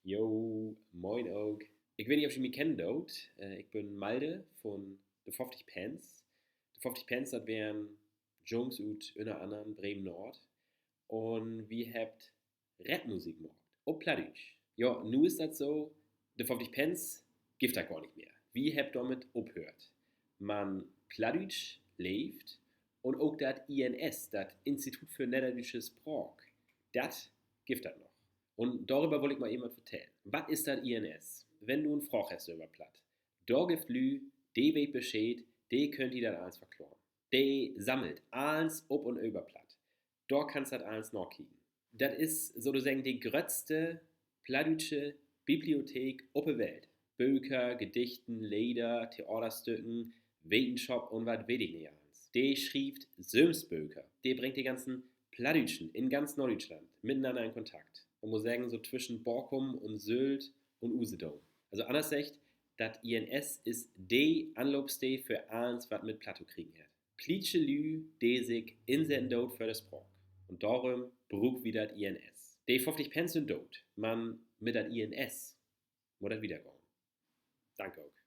Yo, moin ook. Ik weet niet of je me kent, dood. Ik ben Malde von de 50 Pence. De 50 Pence, dat wären Jungs uit unter anderem Bremen-Nord. Und wir habt Rapmusik gemacht. Op Plattdeutsch. Ja, nu ist das so, de 50 Pence gibt das gar nicht mehr. Wie habt damit aufgehört? Man Plattdeutsch lebt und auch das INS, das Institut für Niederdeutsche Sprache, das gibt das noch. Und darüber wollte ich mal eben was erzählen. Was ist das INS? Wenn du einen Frage hast über Platt, da gibt Lü, die weet Bescheid, die könnt ihr das alles verklauen. Die sammelt alles ob und über Platt. Da kannst du das alles nachkicken. Das ist sozusagen die größte plattdeutsche Bibliothek auf der Welt. Bücher, Gedichten, Lieder, Theaterstücken, Wissenschaft und was weiß ich nicht alles. Die schrieft Sömsböker. Die bringt die ganzen Plattdeutschen in ganz Norddeutschland miteinander in Kontakt. Man muss sagen, so zwischen Borkum und Sylt und Usedom. Also anders gesagt, das INS ist die Anlaufstelle für alles, was mit Plato kriegen hat. Plitsche Lü, die sich insetzen dort für das Sprach. Und darum braucht wieder das INS. Die 50 Pence sind dort. Man mit das INS muss das wiederkommen. Danke auch.